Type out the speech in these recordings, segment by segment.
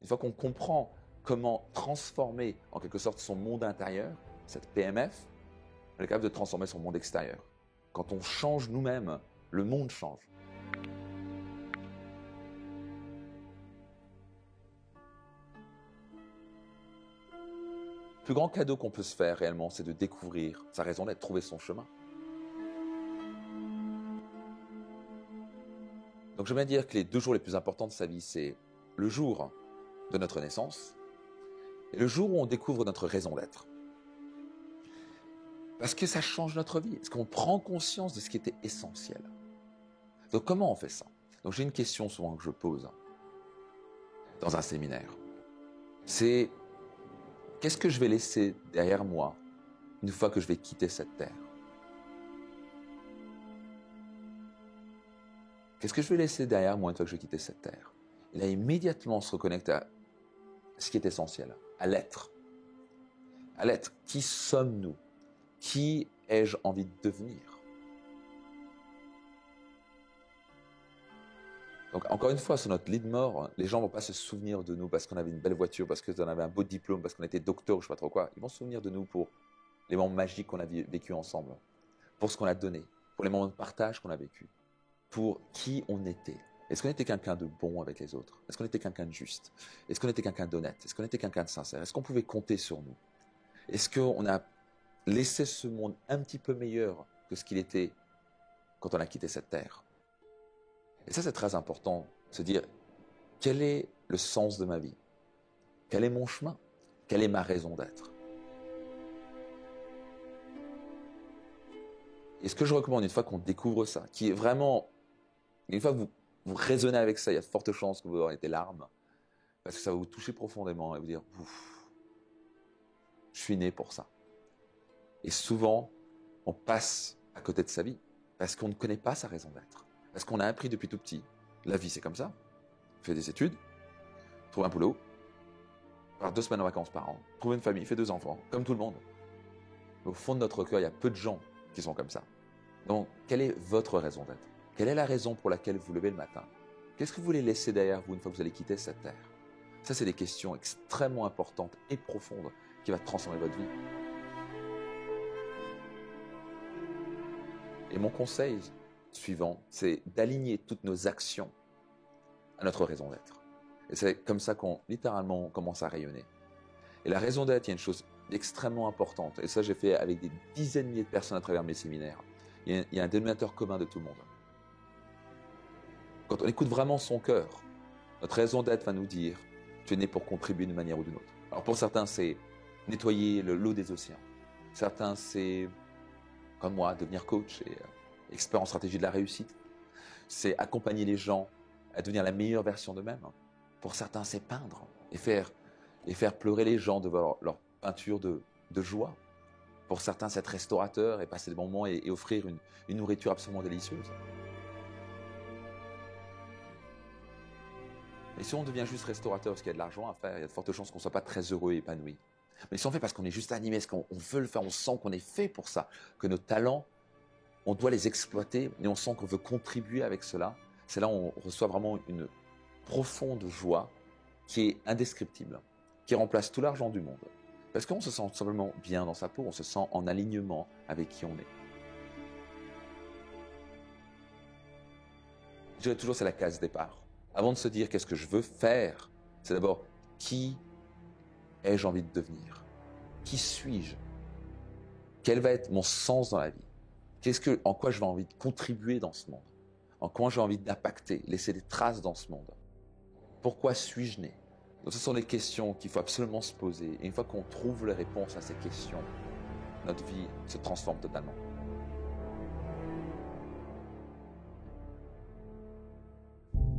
Une fois qu'on comprend comment transformer en quelque sorte son monde intérieur, cette PMF, on est capable de transformer son monde extérieur. Quand on change nous-mêmes, le monde change. Le plus grand cadeau qu'on peut se faire réellement, c'est de découvrir sa raison d'être, trouver son chemin. Donc je viens dire que les 2 jours les plus importants de sa vie, c'est le jour de notre naissance et le jour où on découvre notre raison d'être. Parce que ça change notre vie, parce qu'on prend conscience de ce qui était essentiel. Donc comment on fait ça? Donc j'ai une question souvent que je pose dans un séminaire. C'est qu'est-ce que je vais laisser derrière moi une fois que je vais quitter cette terre? Qu'est-ce que je vais laisser derrière moi une fois que je vais quitter cette terre? Et là, immédiatement, on se reconnecte à ce qui est essentiel, à l'être. À l'être. Qui sommes-nous? Qui ai-je envie de devenir? Donc, encore une fois, sur notre lit de mort, les gens ne vont pas se souvenir de nous parce qu'on avait une belle voiture, parce qu'on avait un beau diplôme, parce qu'on était docteur ou je ne sais pas trop quoi. Ils vont se souvenir de nous pour les moments magiques qu'on a vécu ensemble, pour ce qu'on a donné, pour les moments de partage qu'on a vécu, pour qui on était. Est-ce qu'on était quelqu'un de bon avec les autres? Est-ce qu'on était quelqu'un de juste? Est-ce qu'on était quelqu'un d'honnête? Est-ce qu'on était quelqu'un de sincère? Est-ce qu'on pouvait compter sur nous? Est-ce qu'on a laissé ce monde un petit peu meilleur que ce qu'il était quand on a quitté cette terre? Et ça, c'est très important, se dire, quel est le sens de ma vie? Quel est mon chemin? Quelle est ma raison d'être? Et ce que je recommande, une fois qu'on découvre ça, qui est vraiment, une fois que vous raisonnez avec ça, il y a de fortes chances que vous aurez des larmes, parce que ça va vous toucher profondément et vous dire, ouf, je suis né pour ça. Et souvent, on passe à côté de sa vie, parce qu'on ne connaît pas sa raison d'être. Parce qu'on a appris depuis tout petit, la vie c'est comme ça, fais des études, trouve un boulot, part 2 semaines en vacances par an, trouve une famille, fais 2 enfants, comme tout le monde. Au fond de notre cœur, il y a peu de gens qui sont comme ça. Donc, quelle est votre raison d'être? Quelle est la raison pour laquelle vous levez le matin? Qu'est-ce que vous voulez laisser derrière vous une fois que vous allez quitter cette terre? Ça, c'est des questions extrêmement importantes et profondes qui vont transformer votre vie. Et mon conseil suivant, c'est d'aligner toutes nos actions à notre raison d'être. Et c'est comme ça qu'on, littéralement, on commence à rayonner. Et la raison d'être, il y a une chose extrêmement importante, et ça j'ai fait avec des dizaines de milliers de personnes à travers mes séminaires. Il y a un dénominateur commun de tout le monde. Quand on écoute vraiment son cœur, notre raison d'être va nous dire « tu es né pour contribuer d'une manière ou d'une autre ». Alors pour certains, c'est nettoyer l'eau des océans. Certains, c'est, comme moi, devenir coach et expert en stratégie de la réussite. C'est accompagner les gens à devenir la meilleure version d'eux-mêmes. Pour certains, c'est peindre et faire pleurer les gens devant leur peinture de joie. Pour certains, c'est être restaurateur et passer des bons moments et offrir une nourriture absolument délicieuse. Et si on devient juste restaurateur parce qu'il y a de l'argent à faire, il y a de fortes chances qu'on ne soit pas très heureux et épanoui. Mais si on fait parce qu'on est juste animé, parce qu'on veut le faire, on sent qu'on est fait pour ça, que nos talents, on doit les exploiter et on sent qu'on veut contribuer avec cela, c'est là où on reçoit vraiment une profonde joie qui est indescriptible, qui remplace tout l'argent du monde. Parce qu'on se sent simplement bien dans sa peau, on se sent en alignement avec qui on est. Je dirais toujours c'est la case départ. Avant de se dire qu'est-ce que je veux faire, c'est d'abord qui ai-je envie de devenir? Qui suis-je? Quel va être mon sens dans la vie? En quoi je vais envie de contribuer dans ce monde? En quoi j'ai envie d'impacter, laisser des traces dans ce monde? Pourquoi suis-je né? Donc ce sont des questions qu'il faut absolument se poser. Et une fois qu'on trouve les réponses à ces questions, notre vie se transforme totalement.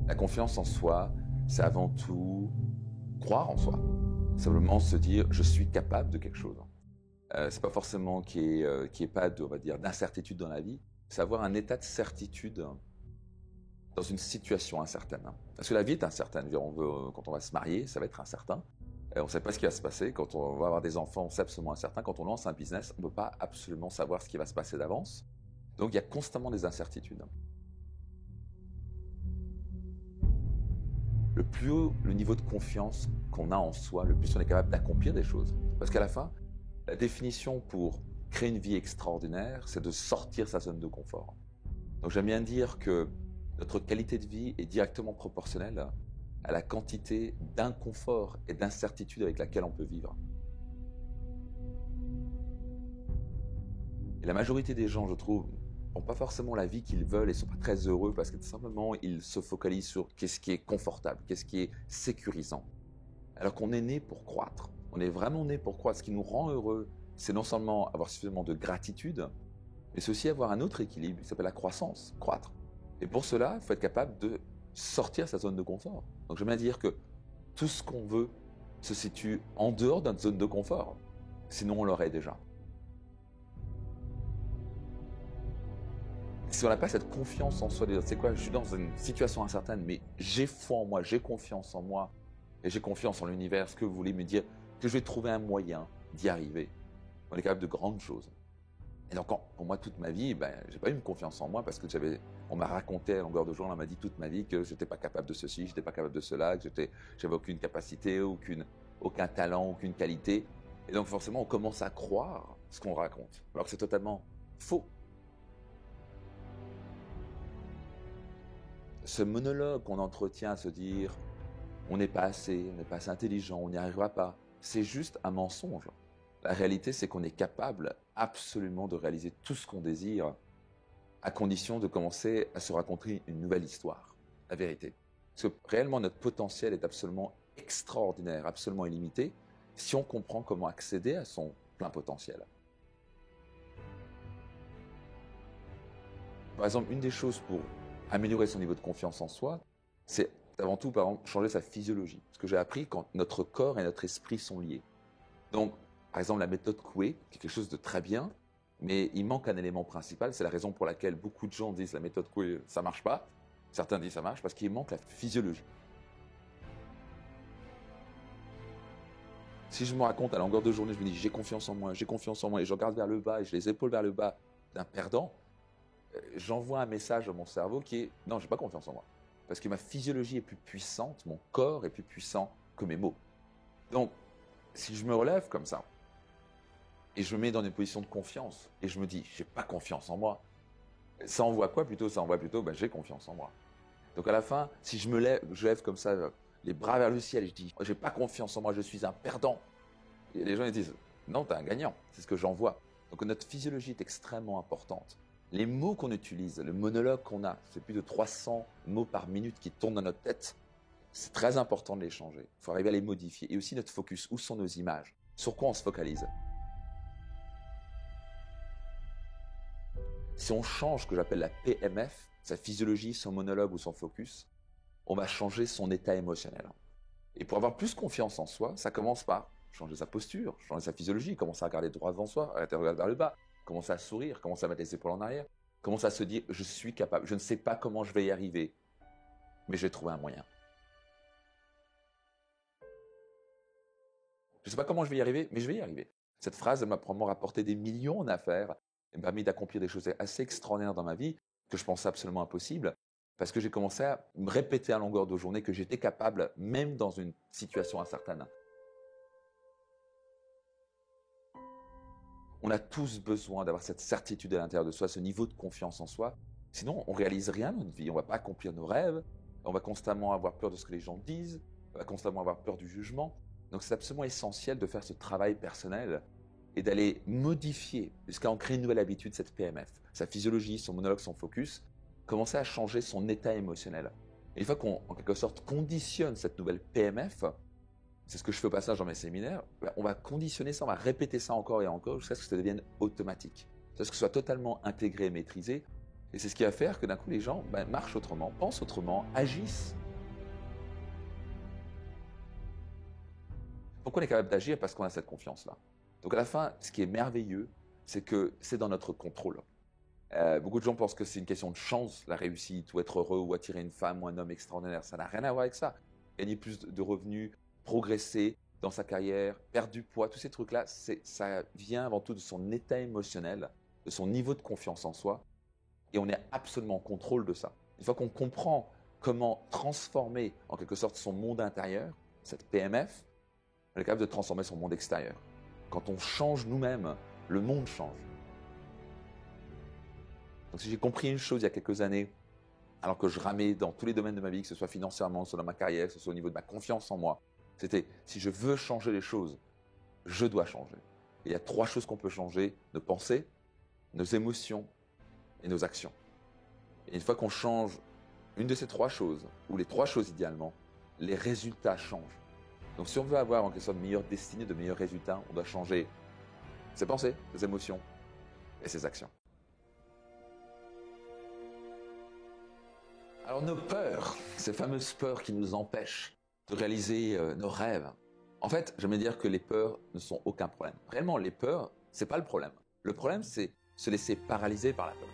La confiance en soi, c'est avant tout croire en soi. Simplement se dire je suis capable de quelque chose. C'est pas forcément qu'il y ait pas de, on va dire, d'incertitude dans la vie. C'est avoir un état de certitude dans une situation incertaine. Parce que la vie est incertaine. Quand on va se marier, ça va être incertain. On ne sait pas ce qui va se passer. Quand on va avoir des enfants, c'est absolument incertain. Quand on lance un business, on ne peut pas absolument savoir ce qui va se passer d'avance. Donc il y a constamment des incertitudes. le plus haut le niveau de confiance qu'on a en soi, le plus on est capable d'accomplir des choses. Parce qu'à la fin, la définition pour créer une vie extraordinaire, c'est de sortir sa zone de confort. Donc j'aime bien dire que notre qualité de vie est directement proportionnelle à la quantité d'inconfort et d'incertitude avec laquelle on peut vivre. Et la majorité des gens, je trouve, n'ont pas forcément la vie qu'ils veulent et ne sont pas très heureux parce que tout simplement, ils se focalisent sur qu'est-ce qui est confortable, qu'est-ce qui est sécurisant. Alors qu'on est né pour croître. On est vraiment né pour croître. Ce qui nous rend heureux, c'est non seulement avoir suffisamment de gratitude, mais c'est aussi avoir un autre équilibre qui s'appelle la croissance, croître. Et pour cela, il faut être capable de sortir de sa zone de confort. Donc j'aime bien dire que tout ce qu'on veut se situe en dehors de notre zone de confort. Sinon, on l'aurait déjà. Si on n'a pas cette confiance en soi, de dire, c'est quoi, je suis dans une situation incertaine, mais j'ai foi en moi, j'ai confiance en moi, et j'ai confiance en l'univers, ce que vous voulez me dire, que je vais trouver un moyen d'y arriver. On est capable de grandes choses. Et donc, pour moi, toute ma vie, j'ai pas eu une confiance en moi parce que on m'a raconté à longueur de journée, on m'a dit toute ma vie que j'étais pas capable de ceci, j'étais pas capable de cela, que j'avais aucune capacité, aucun talent, aucune qualité. Et donc, forcément, on commence à croire ce qu'on raconte, alors que c'est totalement faux. Ce monologue qu'on entretient à se dire on n'est pas assez intelligent, on n'y arrivera pas, c'est juste un mensonge. La réalité, c'est qu'on est capable absolument de réaliser tout ce qu'on désire, à condition de commencer à se raconter une nouvelle histoire, la vérité. Parce que réellement, notre potentiel est absolument extraordinaire, absolument illimité, si on comprend comment accéder à son plein potentiel. Par exemple, une des choses pour améliorer son niveau de confiance en soi, c'est avant tout, par exemple, changer sa physiologie. Ce que j'ai appris quand notre corps et notre esprit sont liés. Donc, par exemple, la méthode Coué, qui est quelque chose de très bien, mais il manque un élément principal. C'est la raison pour laquelle beaucoup de gens disent la méthode Coué, ça marche pas. Certains disent ça marche parce qu'il manque la physiologie. Si je me raconte à longueur de journée, je me dis j'ai confiance en moi, et je regarde vers le bas et j'ai les épaules vers le bas d'un perdant, j'envoie un message à mon cerveau qui est non, j'ai pas confiance en moi. Parce que ma physiologie est plus puissante, mon corps est plus puissant que mes mots. Donc, si je me relève comme ça, et je me mets dans une position de confiance, et je me dis, j'ai pas confiance en moi, ça envoie quoi plutôt? Ça envoie plutôt, j'ai confiance en moi. Donc à la fin, si je lève comme ça, les bras vers le ciel, et je dis, j'ai pas confiance en moi, je suis un perdant. Et les gens ils disent, non, t'es un gagnant, c'est ce que j'envoie. Donc notre physiologie est extrêmement importante. Les mots qu'on utilise, le monologue qu'on a, c'est plus de 300 mots par minute qui tournent dans notre tête. C'est très important de les changer. Il faut arriver à les modifier. Et aussi notre focus. Où sont nos images? Sur quoi on se focalise? Si on change ce que j'appelle la PMF, sa physiologie, son monologue ou son focus, on va changer son état émotionnel. Et pour avoir plus confiance en soi, ça commence par changer sa posture, changer sa physiologie, commencer à regarder droit devant soi, arrêter de regarder vers le bas, commencer à sourire, commencer à mettre les épaules en arrière, commencer à se dire je suis capable, je ne sais pas comment je vais y arriver, mais je vais trouver un moyen. Je ne sais pas comment je vais y arriver, mais je vais y arriver. Cette phrase, elle m'a probablement rapporté des millions en affaires, elle m'a permis d'accomplir des choses assez extraordinaires dans ma vie que je pensais absolument impossibles, parce que j'ai commencé à me répéter à longueur de journée que j'étais capable, même dans une situation incertaine. On a tous besoin d'avoir cette certitude à l'intérieur de soi, ce niveau de confiance en soi. Sinon, on ne réalise rien dans notre vie. On ne va pas accomplir nos rêves. On va constamment avoir peur de ce que les gens disent. On va constamment avoir peur du jugement. Donc, c'est absolument essentiel de faire ce travail personnel et d'aller modifier, jusqu'à en créer une nouvelle habitude, cette PMF. Sa physiologie, son monologue, son focus, commencer à changer son état émotionnel. Et une fois qu'on, en quelque sorte, conditionne cette nouvelle PMF, c'est ce que je fais au passage dans mes séminaires, on va conditionner ça, on va répéter ça encore et encore jusqu'à ce que ça devienne automatique. Jusqu'à ce que ce soit totalement intégré et maîtrisé. Et c'est ce qui va faire que d'un coup, les gens marchent autrement, pensent autrement, agissent. Pourquoi on est capable d'agir? Parce qu'on a cette confiance-là. Donc à la fin, ce qui est merveilleux, c'est que c'est dans notre contrôle. Beaucoup de gens pensent que c'est une question de chance, la réussite, ou être heureux, ou attirer une femme ou un homme extraordinaire. Ça n'a rien à voir avec ça. Gagner plus de revenus, progresser dans sa carrière, perdre du poids, tous ces trucs-là, ça vient avant tout de son état émotionnel, de son niveau de confiance en soi, et on est absolument en contrôle de ça. Une fois qu'on comprend comment transformer en quelque sorte son monde intérieur, cette PMF, elle est capable de transformer son monde extérieur. Quand on change nous-mêmes, le monde change. Donc si j'ai compris une chose il y a quelques années, alors que je ramais dans tous les domaines de ma vie, que ce soit financièrement, que ce soit dans ma carrière, que ce soit au niveau de ma confiance en moi, c'était si je veux changer les choses, je dois changer. Et il y a 3 choses qu'on peut changer, nos pensées, nos émotions et nos actions. Et une fois qu'on change une de ces 3 choses, ou les 3 choses idéalement, les résultats changent. Donc si on veut avoir en quelque sorte de meilleure destinée, de meilleurs résultats, on doit changer ses pensées, ses émotions et ses actions. Alors nos peurs, ces fameuses peurs qui nous empêchent de réaliser nos rêves, en fait, j'aimerais dire que les peurs ne sont aucun problème. Réellement, les peurs, c'est pas le problème. Le problème, c'est se laisser paralyser par la peur.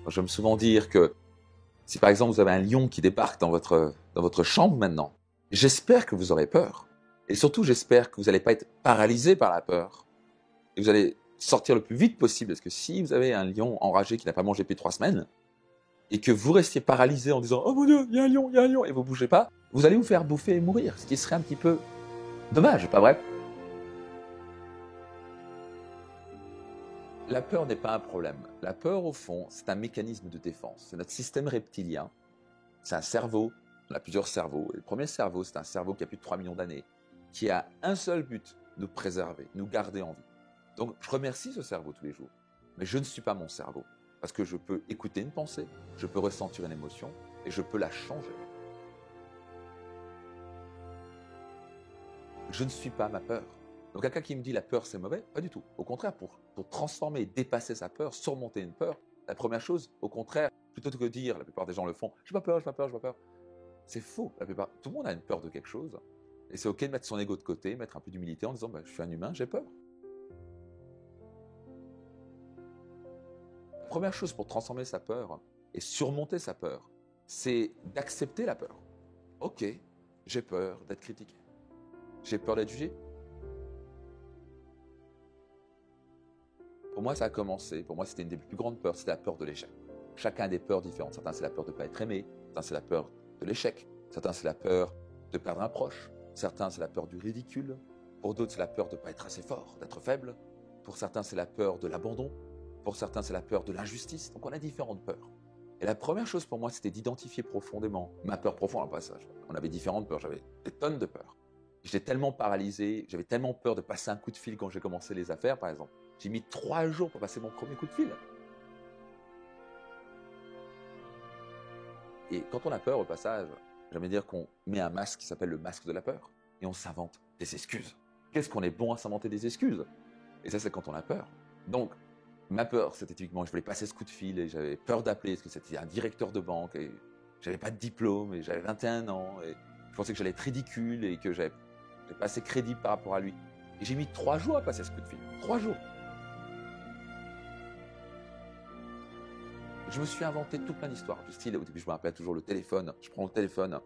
J'aime souvent dire que si par exemple vous avez un lion qui débarque dans votre chambre maintenant, j'espère que vous aurez peur. Et surtout, j'espère que vous n'allez pas être paralysé par la peur. Et vous allez sortir le plus vite possible. Parce que si vous avez un lion enragé qui n'a pas mangé depuis 3 semaines, et que vous restiez paralysé en disant « Oh mon Dieu, il y a un lion », et vous ne bougez pas, vous allez vous faire bouffer et mourir. Ce qui serait un petit peu dommage, pas vrai? La peur n'est pas un problème. La peur, au fond, c'est un mécanisme de défense. C'est notre système reptilien. C'est un cerveau. On a plusieurs cerveaux. Et le premier cerveau, c'est un cerveau qui a plus de 3 millions d'années, qui a un seul but, nous préserver, nous garder en vie. Donc, je remercie ce cerveau tous les jours. Mais je ne suis pas mon cerveau. Parce que je peux écouter une pensée, je peux ressentir une émotion, et je peux la changer. Je ne suis pas ma peur. Donc quelqu'un qui me dit la peur c'est mauvais, pas du tout. Au contraire, pour transformer, dépasser sa peur, surmonter une peur, la première chose, au contraire, plutôt que de dire, la plupart des gens le font, j'ai pas peur, j'ai pas peur, j'ai pas peur. C'est faux. Tout le monde a une peur de quelque chose. Et c'est ok de mettre son ego de côté, mettre un peu d'humilité en disant, je suis un humain, j'ai peur. La première chose pour transformer sa peur et surmonter sa peur, c'est d'accepter la peur. Ok, j'ai peur d'être critiqué. J'ai peur d'être jugé. Pour moi, ça a commencé. Pour moi, c'était une des plus grandes peurs, c'était la peur de l'échec. Chacun a des peurs différentes. Certains, c'est la peur de ne pas être aimé. Certains, c'est la peur de l'échec. Certains, c'est la peur de perdre un proche. Certains, c'est la peur du ridicule. Pour d'autres, c'est la peur de ne pas être assez fort, d'être faible. Pour certains, c'est la peur de l'abandon. Pour certains, c'est la peur de l'injustice. Donc, on a différentes peurs. Et la première chose pour moi, c'était d'identifier profondément ma peur profonde. En passage, on avait différentes peurs. J'avais des tonnes de peurs. J'étais tellement paralysé, j'avais tellement peur de passer un coup de fil quand j'ai commencé les affaires, par exemple. J'ai mis 3 jours pour passer mon premier coup de fil. Et quand on a peur, au passage, j'aimerais dire qu'on met un masque qui s'appelle le masque de la peur. Et on s'invente des excuses. Qu'est-ce qu'on est bon à s'inventer des excuses? Et ça, c'est quand on a peur. Donc, ma peur, c'était typiquement, je voulais passer ce coup de fil et j'avais peur d'appeler parce que c'était un directeur de banque et j'avais pas de diplôme et j'avais 21 ans et je pensais que j'allais être ridicule et que j'avais pas assez crédible par rapport à lui. Et j'ai mis 3 jours à passer ce coup de fil. 3 jours. Je me suis inventé tout plein d'histoires. Du style, au début, je me rappelle toujours le téléphone. Je prends le téléphone.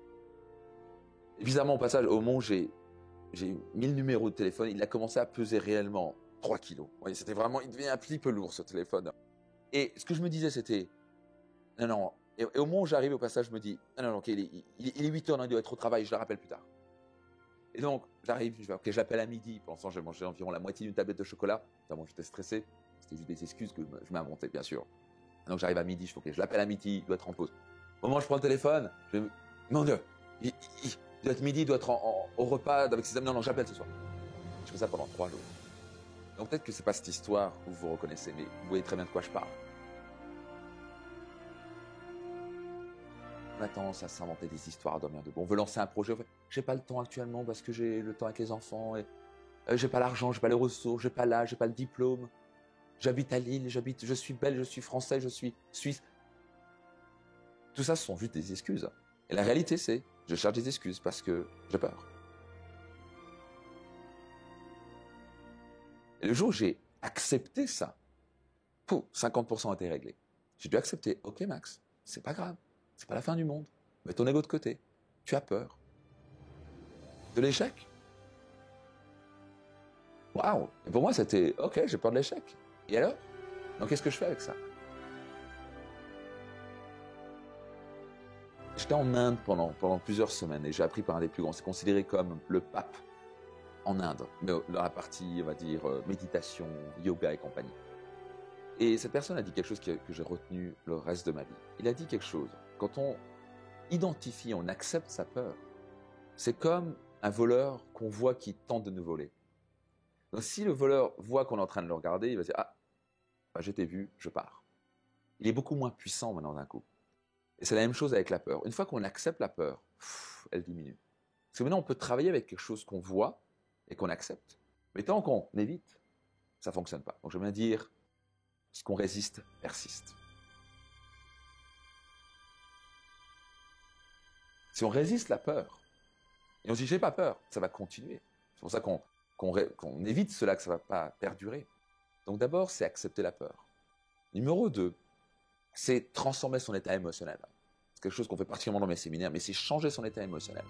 Et bizarrement, au passage, au moment où j'ai mis le numéro de téléphone, il a commencé à peser réellement 3 kilos. Oui, c'était vraiment, il devient un petit peu lourd, ce téléphone. Et ce que je me disais, c'était, non. Et au moment où j'arrive au passage, je me dis, non, ok, il est 8 heures, non, il doit être au travail, je le rappelle plus tard. Et donc, j'arrive, je l'appelle à midi. Pour l'instant, j'ai mangé environ la moitié d'une tablette de chocolat. Notamment, j'étais stressé. C'était juste des excuses que je m'ai inventées, bien sûr. Et donc, j'arrive à midi, je l'appelle à midi, il doit être en pause. Au moment où je prends le téléphone, mon Dieu, il doit être midi, il doit être au repas avec ses amis. Non, j'appelle ce soir. Je fais ça pendant 3 jours. Donc, peut-être que c'est pas cette histoire où vous vous reconnaissez, mais vous voyez très bien de quoi je parle. On a tendance à s'inventer des histoires à dormir debout. On veut lancer un projet. J'ai pas le temps actuellement parce que j'ai le temps avec les enfants. Et j'ai pas l'argent, j'ai pas les ressources, j'ai pas l'âge, j'ai pas le diplôme. J'habite à Lille, je suis belge, je suis français, je suis suisse. Tout ça, ce sont juste des excuses. Et la réalité, c'est, je cherche des excuses parce que j'ai peur. Et le jour où j'ai accepté ça, 50% a été réglé. J'ai dû accepter, ok Max, c'est pas grave, c'est pas la fin du monde. Mets ton ego de côté. Tu as peur. De l'échec? Waouh! Et pour moi, c'était, ok, j'ai peur de l'échec. Et alors? Donc, qu'est-ce que je fais avec ça? J'étais en Inde pendant plusieurs semaines et j'ai appris par un des plus grands. C'est considéré comme le pape en Inde, mais dans la partie, on va dire, méditation, yoga et compagnie. Et cette personne a dit quelque chose que j'ai retenu le reste de ma vie. Il a dit quelque chose. Quand on identifie, on accepte sa peur, c'est comme un voleur qu'on voit qui tente de nous voler. Donc si le voleur voit qu'on est en train de le regarder, il va dire « Ah, bah, je t'ai vu, je pars ». Il est beaucoup moins puissant maintenant d'un coup. Et c'est la même chose avec la peur. Une fois qu'on accepte la peur, elle diminue. Parce que maintenant, on peut travailler avec quelque chose qu'on voit et qu'on accepte. Mais tant qu'on évite, ça ne fonctionne pas. Donc je veux bien dire, ce qu'on résiste persiste. Si on résiste la peur, et on se dit j'ai pas peur, ça va continuer. C'est pour ça qu'on évite cela, que ça ne va pas perdurer. Donc d'abord, c'est accepter la peur. Numéro 2, c'est transformer son état émotionnel. C'est quelque chose qu'on fait particulièrement dans mes séminaires, mais c'est changer son état émotionnel.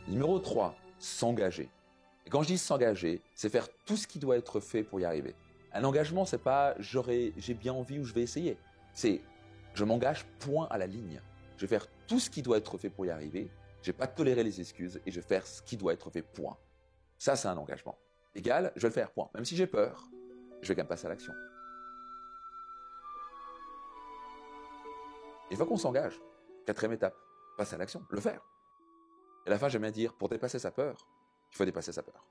Numéro 3, s'engager. Et quand je dis s'engager, c'est faire tout ce qui doit être fait pour y arriver. Un engagement, c'est pas j'ai bien envie ou je vais essayer. C'est je m'engage point à la ligne. Je vais faire tout ce qui doit être fait pour y arriver. Je vais pas tolérer les excuses et je vais faire ce qui doit être fait, point. Ça, c'est un engagement. Égal, je vais le faire, point. Même si j'ai peur, je vais quand même passer à l'action. Une fois qu'on s'engage, 4e étape, passer à l'action, le faire. Et à la fin, j'aime bien dire, pour dépasser sa peur, il faut dépasser sa peur.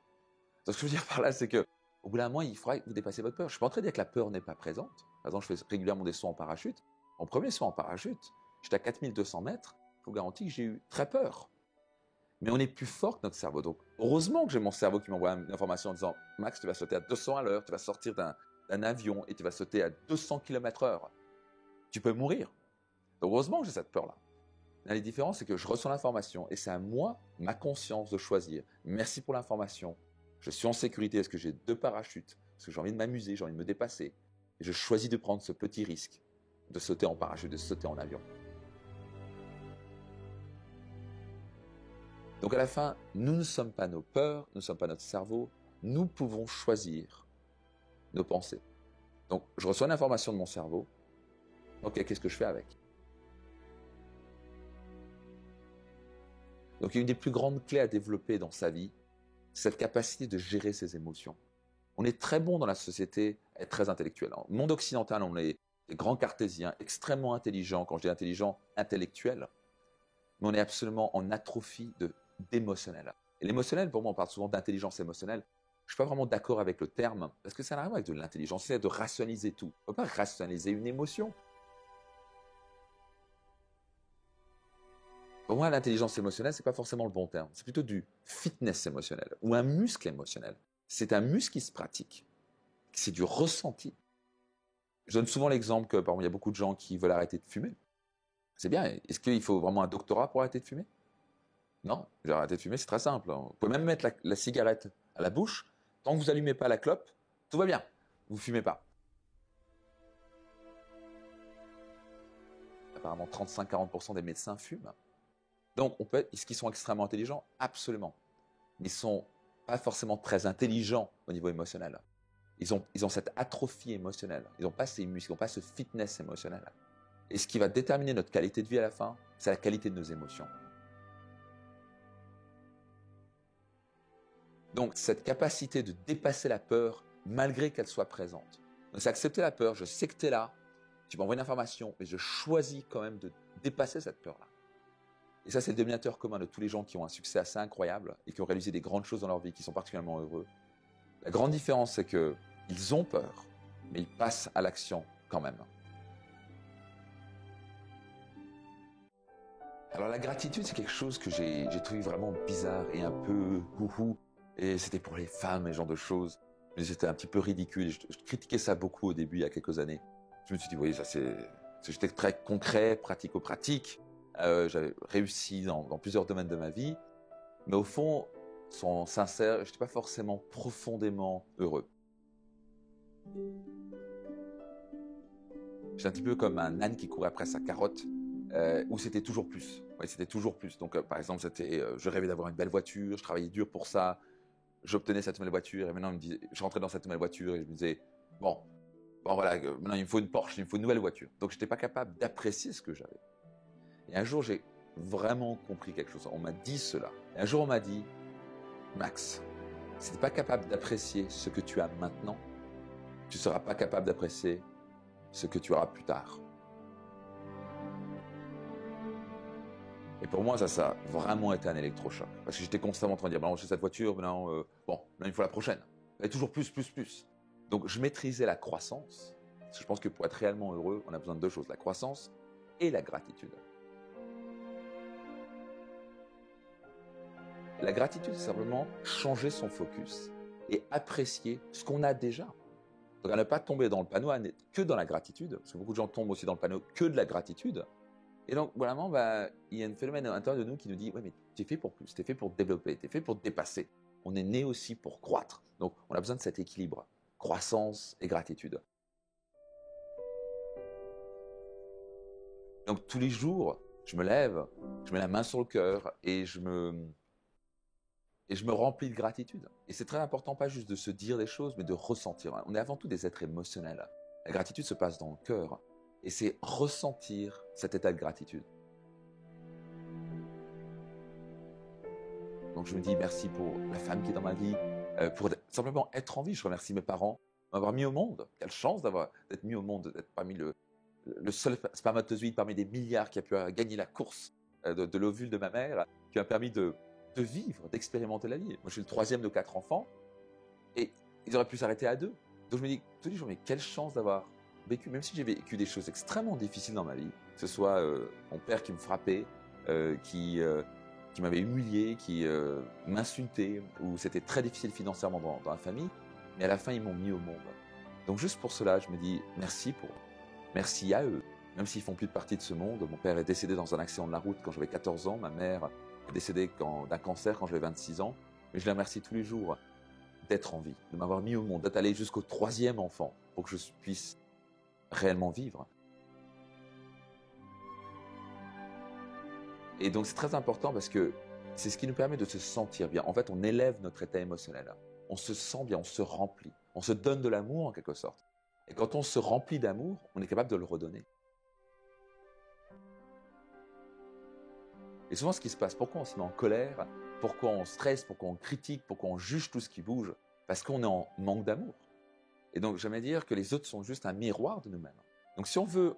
Donc, ce que je veux dire par là, c'est que au bout d'un moment, il faudra que vous dépassiez votre peur. Je ne suis pas en train de dire que la peur n'est pas présente. Par exemple, je fais régulièrement des sauts en parachute. Mon premier saut en parachute, j'étais à 4200 mètres. Je vous garantis que j'ai eu très peur. Mais on est plus fort que notre cerveau. Donc, heureusement que j'ai mon cerveau qui m'envoie une information en disant « Max, tu vas sauter à 200 à l'heure, tu vas sortir d'un avion et tu vas sauter à 200 km/h. Tu peux mourir. » Donc, heureusement que j'ai cette peur-là. La différence, c'est que je reçois l'information et c'est à moi, ma conscience, de choisir. Merci pour l'information. Je suis en sécurité parce que j'ai 2 parachutes, parce que j'ai envie de m'amuser, j'ai envie de me dépasser. Et je choisis de prendre ce petit risque de sauter en parachute, de sauter en avion. Donc à la fin, nous ne sommes pas nos peurs, nous ne sommes pas notre cerveau, nous pouvons choisir nos pensées. Donc je reçois une information de mon cerveau, ok, qu'est-ce que je fais avec ? Donc une des plus grandes clés à développer dans sa vie, c'est cette capacité de gérer ses émotions. On est très bon dans la société à être très intellectuel. Dans le monde occidental, on est des grands cartésiens, extrêmement intelligents, quand je dis intelligent, intellectuels, mais on est absolument en atrophie d'émotionnel. Et l'émotionnel, pour moi, on parle souvent d'intelligence émotionnelle. Je ne suis pas vraiment d'accord avec le terme, parce que ça n'a rien à voir avec de l'intelligence, c'est de rationaliser tout. On ne peut pas rationaliser une émotion. Pour moi, l'intelligence émotionnelle, ce n'est pas forcément le bon terme. C'est plutôt du fitness émotionnel ou un muscle émotionnel. C'est un muscle qui se pratique. C'est du ressenti. Je donne souvent l'exemple que, par exemple, il y a beaucoup de gens qui veulent arrêter de fumer. C'est bien. Est-ce qu'il faut vraiment un doctorat pour arrêter de fumer ? Non. Arrêter de fumer, c'est très simple. Vous pouvez même mettre la cigarette à la bouche. Tant que vous n'allumez pas la clope, tout va bien. Vous ne fumez pas. Apparemment, 35-40% des médecins fument. Donc, est-ce qu'ils sont extrêmement intelligents ? Absolument. Mais ils ne sont pas forcément très intelligents au niveau émotionnel. Ils ont cette atrophie émotionnelle. Ils n'ont pas ces muscles, ils n'ont pas ce fitness émotionnel. Et ce qui va déterminer notre qualité de vie à la fin, c'est la qualité de nos émotions. Donc, cette capacité de dépasser la peur, malgré qu'elle soit présente. Donc, c'est accepter la peur, je sais que tu es là, tu m'envoies une information, mais je choisis quand même de dépasser cette peur-là. Et ça, c'est le dénominateur commun de tous les gens qui ont un succès assez incroyable et qui ont réalisé des grandes choses dans leur vie, qui sont particulièrement heureux. La grande différence, c'est qu'ils ont peur, mais ils passent à l'action quand même. Alors la gratitude, c'est quelque chose que j'ai trouvé vraiment bizarre et un peu houhou. Et c'était pour les femmes et ce genre de choses. Mais c'était un petit peu ridicule. Je critiquais ça beaucoup au début, il y a quelques années. Je me suis dit, oui, ça j'étais très concret, pratico-pratique. J'avais réussi dans plusieurs domaines de ma vie. Mais au fond, sans sincère, je n'étais pas forcément profondément heureux. J'étais un petit peu comme un âne qui courait après sa carotte, où c'était toujours plus. Ouais, c'était toujours plus. Donc, par exemple, je rêvais d'avoir une belle voiture, je travaillais dur pour ça, j'obtenais cette nouvelle voiture, et maintenant, je rentrais dans cette nouvelle voiture et je me disais, bon, Bon voilà, maintenant il me faut une Porsche, il me faut une nouvelle voiture. Donc je n'étais pas capable d'apprécier ce que j'avais. Et un jour, j'ai vraiment compris quelque chose. On m'a dit cela. Et un jour, on m'a dit, Max, si tu n'es pas capable d'apprécier ce que tu as maintenant, tu ne seras pas capable d'apprécier ce que tu auras plus tard. Et pour moi, ça a vraiment été un électrochoc. Parce que j'étais constamment en train de dire, bon, j'ai cette voiture, maintenant, maintenant il faut la prochaine. Et toujours plus, plus, plus. Donc je maîtrisais la croissance. Parce que je pense que pour être réellement heureux, on a besoin de deux choses, la croissance et la gratitude. La gratitude, c'est simplement changer son focus et apprécier ce qu'on a déjà. Donc à ne pas tomber dans le panneau que dans la gratitude, parce que beaucoup de gens tombent aussi dans le panneau que de la gratitude. Et donc vraiment, il y a un phénomène à l'intérieur de nous qui nous dit, ouais, mais tu es fait pour plus, tu es fait pour te développer, tu es fait pour te dépasser. On est né aussi pour croître. Donc on a besoin de cet équilibre, croissance et gratitude. Donc tous les jours, je me lève, je mets la main sur le cœur et je me remplis de gratitude. Et c'est très important, pas juste de se dire des choses, mais de ressentir. On est avant tout des êtres émotionnels. La gratitude se passe dans le cœur. Et c'est ressentir cet état de gratitude. Donc je me dis merci pour la femme qui est dans ma vie, pour simplement être en vie. Je remercie mes parents de m'avoir mis au monde. Quelle chance d'être mis au monde, d'être parmi le seul spermatozoïde parmi des milliards qui a pu gagner la course de l'ovule de ma mère, qui m'a permis de vivre, d'expérimenter la vie. Moi, je suis le troisième de 4 enfants, et ils auraient pu s'arrêter à 2. Donc je me dis tous les jours, mais quelle chance d'avoir vécu, même si j'ai vécu des choses extrêmement difficiles dans ma vie, que ce soit mon père qui me frappait, qui m'avait humilié, qui m'insultait, ou c'était très difficile financièrement dans la famille, mais à la fin, ils m'ont mis au monde. Donc juste pour cela, je me dis merci à eux, même s'ils font plus de partie de ce monde. Mon père est décédé dans un accident de la route quand j'avais 14 ans, ma mère est décédée d'un cancer quand j'avais 26 ans, mais je les remercie tous les jours d'être en vie, de m'avoir mis au monde, d'être allé jusqu'au 3e enfant pour que je puisse réellement vivre. Et donc c'est très important parce que c'est ce qui nous permet de se sentir bien. En fait, on élève notre état émotionnel. On se sent bien, on se remplit, on se donne de l'amour en quelque sorte. Et quand on se remplit d'amour, on est capable de le redonner. Et souvent, ce qui se passe, pourquoi on se met en colère, pourquoi on stresse, pourquoi on critique, pourquoi on juge tout ce qui bouge? Parce qu'on est en manque d'amour. Et donc, j'aime dire que les autres sont juste un miroir de nous-mêmes. Donc, si on veut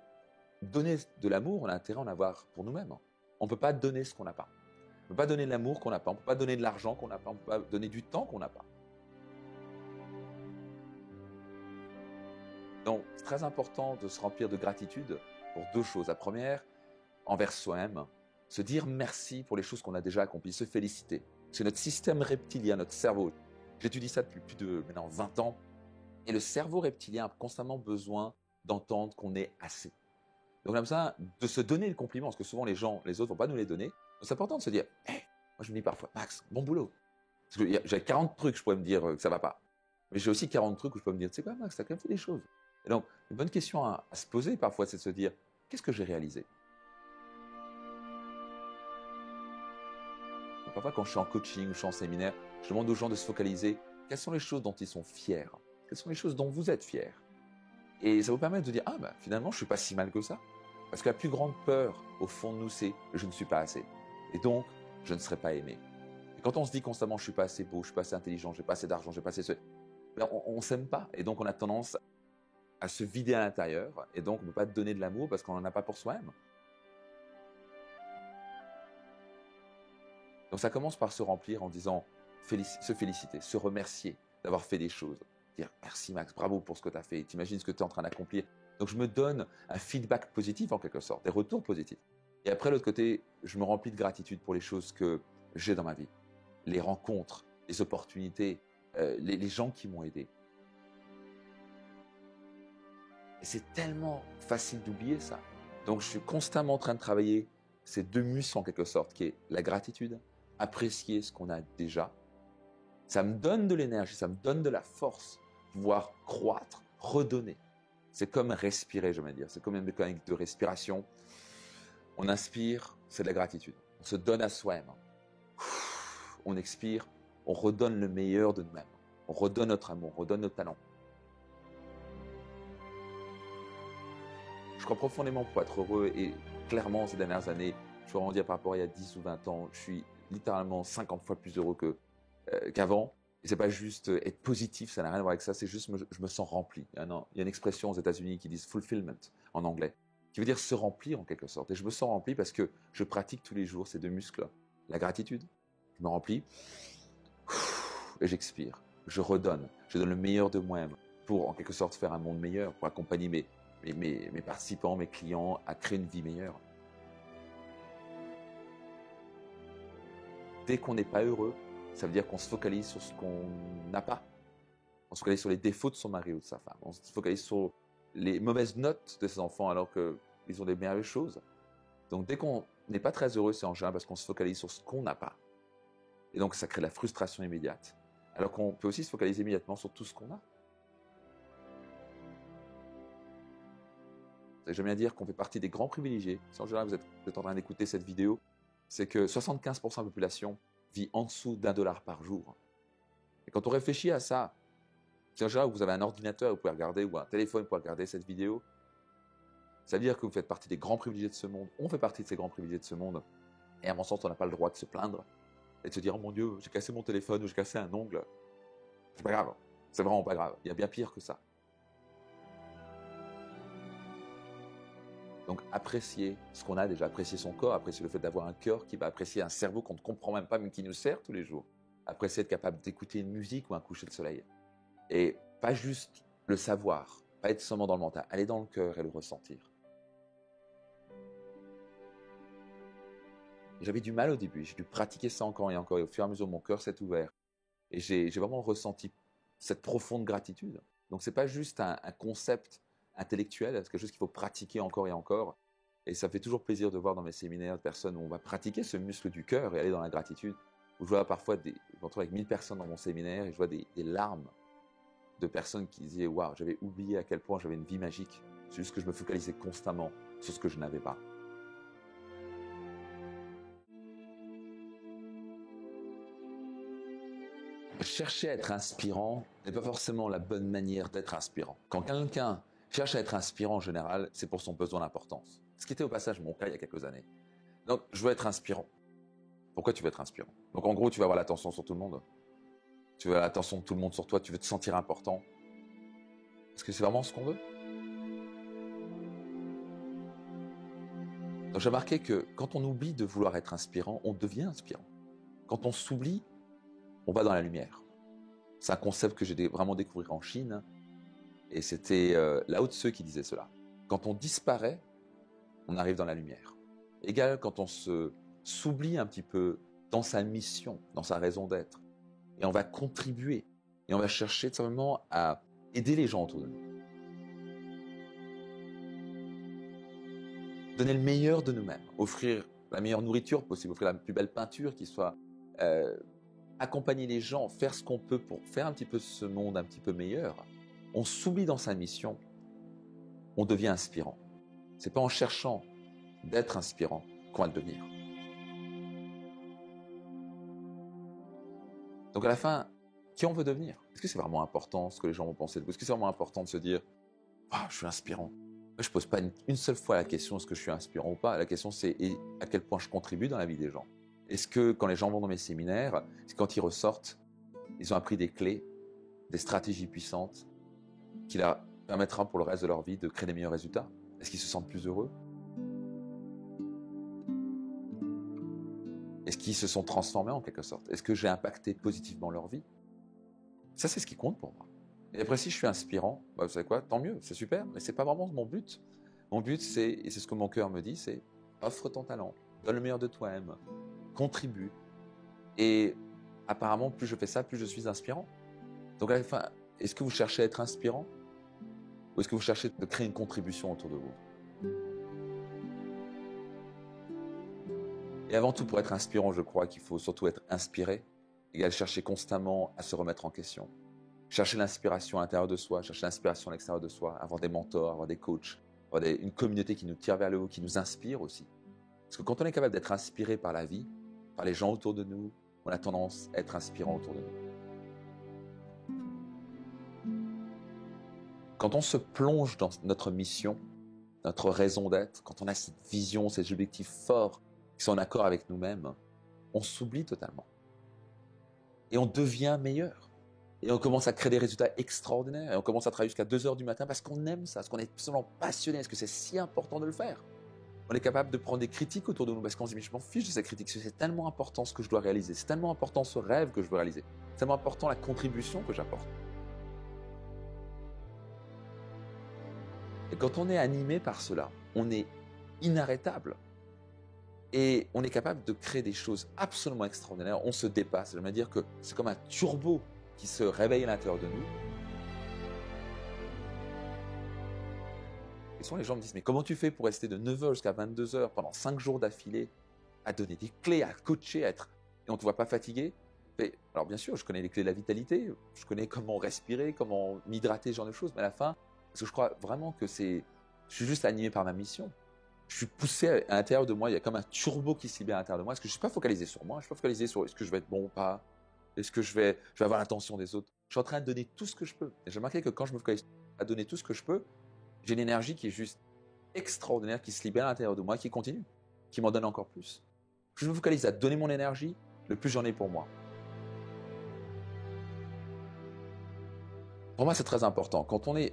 donner de l'amour, on a intérêt à en avoir pour nous-mêmes. On ne peut pas donner ce qu'on n'a pas. On ne peut pas donner de l'amour qu'on n'a pas. On ne peut pas donner de l'argent qu'on n'a pas. On ne peut pas donner du temps qu'on n'a pas. Donc, c'est très important de se remplir de gratitude pour 2 choses. La première, envers soi-même, se dire merci pour les choses qu'on a déjà accomplies, se féliciter. C'est notre système reptilien, notre cerveau. J'étudie ça depuis plus de maintenant 20 ans. Et le cerveau reptilien a constamment besoin d'entendre qu'on est assez. Donc on a besoin de se donner le compliment, parce que souvent les autres ne vont pas nous les donner. Donc c'est important de se dire, hey, moi je me dis parfois, Max, bon boulot. Parce que j'ai 40 trucs, je pourrais me dire que ça va pas. Mais j'ai aussi 40 trucs où je peux me dire, tu sais quoi, Max, t'as quand même fait des choses. Et donc, une bonne question à se poser parfois, c'est de se dire, qu'est-ce que j'ai réalisé? Donc, parfois, quand je suis en coaching ou je suis en séminaire, je demande aux gens de se focaliser, quelles sont les choses dont ils sont fiers? Quelles sont les choses dont vous êtes fiers? Et ça vous permet de dire, finalement, je ne suis pas si mal que ça. Parce que la plus grande peur, au fond de nous, c'est je ne suis pas assez. Et donc, je ne serai pas aimé. Et quand on se dit constamment, je ne suis pas assez beau, je ne suis pas assez intelligent, je n'ai pas assez d'argent, je n'ai pas assez... on ne s'aime pas. Et donc, on a tendance à se vider à l'intérieur. Et donc, on ne peut pas donner de l'amour parce qu'on n'en a pas pour soi-même. Donc, ça commence par se remplir en disant, se féliciter, se remercier d'avoir fait des choses. Dire merci Max, bravo pour ce que tu as fait, t'imagines ce que tu es en train d'accomplir. Donc je me donne un feedback positif en quelque sorte, des retours positifs. Et après, de l'autre côté, je me remplis de gratitude pour les choses que j'ai dans ma vie. Les rencontres, les opportunités, les gens qui m'ont aidé. Et c'est tellement facile d'oublier ça. Donc je suis constamment en train de travailler ces 2 muscles en quelque sorte, qui est la gratitude, apprécier ce qu'on a déjà. Ça me donne de l'énergie, ça me donne de la force, pouvoir croître, redonner. C'est comme respirer, je veux dire. C'est comme une mécanique de respiration. On inspire, c'est de la gratitude. On se donne à soi-même. On expire, on redonne le meilleur de nous-mêmes. On redonne notre amour, on redonne notre talent. Je crois profondément pour être heureux et clairement ces dernières années, je peux vraiment dire par rapport à il y a 10 ou 20 ans, je suis littéralement 50 fois plus heureux qu'avant. Et c'est pas juste être positif, ça n'a rien à voir avec ça, c'est juste je me sens rempli. Il y a une expression aux États-Unis qui dit fulfillment en anglais, qui veut dire se remplir en quelque sorte. Et je me sens rempli parce que je pratique tous les jours ces deux muscles. La gratitude, je me remplis et j'expire. Je redonne, je donne le meilleur de moi-même pour en quelque sorte faire un monde meilleur, pour accompagner mes participants, mes clients à créer une vie meilleure. Dès qu'on n'est pas heureux, ça veut dire qu'on se focalise sur ce qu'on n'a pas. On se focalise sur les défauts de son mari ou de sa femme. On se focalise sur les mauvaises notes de ses enfants alors qu'ils ont des merveilleuses choses. Donc dès qu'on n'est pas très heureux, c'est en général parce qu'on se focalise sur ce qu'on n'a pas. Et donc ça crée de la frustration immédiate. Alors qu'on peut aussi se focaliser immédiatement sur tout ce qu'on a. J'aime bien dire qu'on fait partie des grands privilégiés. Si en général vous êtes en train d'écouter cette vidéo, c'est que 75% de la population vit en dessous d'$1 par jour. Et quand on réfléchit à ça, si en général vous avez un ordinateur, vous pouvez regarder, ou un téléphone, vous pouvez regarder cette vidéo, ça veut dire que vous faites partie des grands privilégiés de ce monde. On fait partie de ces grands privilégiés de ce monde. Et à mon sens, on n'a pas le droit de se plaindre et de se dire « Oh mon Dieu, j'ai cassé mon téléphone ou j'ai cassé un ongle. » C'est pas grave. C'est vraiment pas grave. Il y a bien pire que ça. Donc apprécier ce qu'on a déjà, apprécier son corps, apprécier le fait d'avoir un cœur qui va apprécier un cerveau qu'on ne comprend même pas, mais qui nous sert tous les jours. Apprécier être capable d'écouter une musique ou un coucher de soleil. Et pas juste le savoir, pas être seulement dans le mental, aller dans le cœur et le ressentir. J'avais du mal au début, j'ai dû pratiquer ça encore et encore, et au fur et à mesure mon cœur s'est ouvert. Et j'ai vraiment ressenti cette profonde gratitude. Donc c'est pas juste un concept intellectuel, c'est quelque chose qu'il faut pratiquer encore et encore. Et ça fait toujours plaisir de voir dans mes séminaires de personnes où on va pratiquer ce muscle du cœur et aller dans la gratitude. Où je vois parfois, je me retrouve avec 1000 personnes dans mon séminaire et je vois des larmes de personnes qui disaient « Waouh, j'avais oublié à quel point j'avais une vie magique. C'est juste que je me focalisais constamment sur ce que je n'avais pas. » Chercher à être inspirant n'est pas forcément la bonne manière d'être inspirant. Quand quelqu'un cherche à être inspirant en général, c'est pour son besoin d'importance. Ce qui était au passage mon cas il y a quelques années. Donc, je veux être inspirant. Pourquoi tu veux être inspirant? Donc, en gros, tu vas avoir l'attention sur tout le monde. Tu veux l'attention de tout le monde sur toi, tu veux te sentir important. Est-ce que c'est vraiment ce qu'on veut? Donc, j'ai remarqué que quand on oublie de vouloir être inspirant, on devient inspirant. Quand on s'oublie, on va dans la lumière. C'est un concept que j'ai vraiment découvert en Chine. Et c'était Lao Tse qui disait cela. Quand on disparaît, on arrive dans la lumière. Égal quand on s'oublie un petit peu dans sa mission, dans sa raison d'être. Et on va contribuer. Et on va chercher tout simplement à aider les gens autour de nous. Donner le meilleur de nous-mêmes. Offrir la meilleure nourriture possible. Offrir la plus belle peinture qui soit... accompagner les gens, faire ce qu'on peut pour faire un petit peu ce monde un petit peu meilleur. On s'oublie dans sa mission, on devient inspirant. C'est pas en cherchant d'être inspirant qu'on va le devenir. Donc à la fin, qui on veut devenir? Est-ce que c'est vraiment important ce que les gens vont penser de vous? Est-ce que c'est vraiment important de se dire ah, je suis inspirant? Je ne pose pas une seule fois la question est-ce que je suis inspirant ou pas. La question c'est à quel point je contribue dans la vie des gens. Est-ce que quand les gens vont dans mes séminaires, quand ils ressortent, ils ont appris des clés, des stratégies puissantes qui leur permettra pour le reste de leur vie de créer des meilleurs résultats? Est-ce qu'ils se sentent plus heureux? Est-ce qu'ils se sont transformés en quelque sorte? Est-ce que j'ai impacté positivement leur vie? Ça, c'est ce qui compte pour moi. Et après, si je suis inspirant, vous savez quoi? Tant mieux, c'est super, mais ce n'est pas vraiment mon but. Mon but, et c'est ce que mon cœur me dit, c'est offre ton talent, donne le meilleur de toi-même, contribue. Et apparemment, plus je fais ça, plus je suis inspirant. Donc à la fin, est-ce que vous cherchez à être inspirant? Ou est-ce que vous cherchez de créer une contribution autour de vous? Et avant tout, pour être inspirant, je crois qu'il faut surtout être inspiré, égal chercher constamment à se remettre en question. Chercher l'inspiration à l'intérieur de soi, chercher l'inspiration à l'extérieur de soi, avoir des mentors, avoir des coachs, avoir une communauté qui nous tire vers le haut, qui nous inspire aussi. Parce que quand on est capable d'être inspiré par la vie, par les gens autour de nous, on a tendance à être inspirant autour de nous. Quand on se plonge dans notre mission, notre raison d'être, quand on a cette vision, ces objectifs forts qui sont en accord avec nous-mêmes, on s'oublie totalement. Et on devient meilleur. Et on commence à créer des résultats extraordinaires. Et on commence à travailler jusqu'à 2 heures du matin parce qu'on aime ça, parce qu'on est absolument passionné, parce que c'est si important de le faire. On est capable de prendre des critiques autour de nous parce qu'on se dit, mais je m'en fiche de ces critiques, c'est tellement important ce que je dois réaliser, c'est tellement important ce rêve que je veux réaliser, c'est tellement important la contribution que j'apporte. Et quand on est animé par cela, on est inarrêtable. Et on est capable de créer des choses absolument extraordinaires, on se dépasse. J'aime dire que c'est comme un turbo qui se réveille à l'intérieur de nous. Et souvent les gens me disent, mais comment tu fais pour rester de 9h jusqu'à 22h pendant 5 jours d'affilée, à donner des clés, à coacher, et on ne te voit pas fatigué? Alors bien sûr, je connais les clés de la vitalité, je connais comment respirer, comment m'hydrater, ce genre de choses, mais à la fin, parce que je crois vraiment que je suis juste animé par ma mission. Je suis poussé à l'intérieur de moi, il y a comme un turbo qui se libère à l'intérieur de moi. Est-ce que je ne suis pas focalisé sur moi? Je ne suis pas focalisé sur est-ce que je vais être bon ou pas? Est-ce que je vais avoir l'attention des autres? Je suis en train de donner tout ce que je peux. Et j'ai remarqué que quand je me focalise à donner tout ce que je peux, j'ai une énergie qui est juste extraordinaire, qui se libère à l'intérieur de moi, qui continue, qui m'en donne encore plus. Plus je me focalise à donner mon énergie, le plus j'en ai pour moi. Pour moi, c'est très important. Quand on est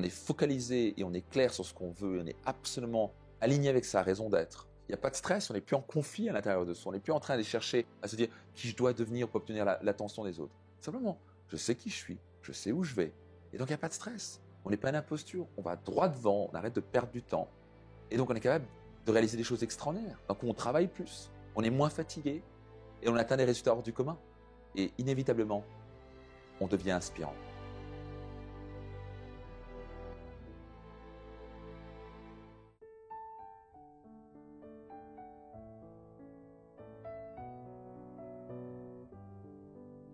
focalisé et on est clair sur ce qu'on veut, on est absolument aligné avec sa raison d'être. Il n'y a pas de stress, on n'est plus en conflit à l'intérieur de soi, on n'est plus en train de chercher à se dire qui je dois devenir pour obtenir l'attention des autres. Simplement, je sais qui je suis, je sais où je vais, et donc il n'y a pas de stress. On n'est pas une imposture, on va droit devant, on arrête de perdre du temps, et donc on est capable de réaliser des choses extraordinaires. Donc on travaille plus, on est moins fatigué, et on atteint des résultats hors du commun. Et inévitablement, on devient inspirant.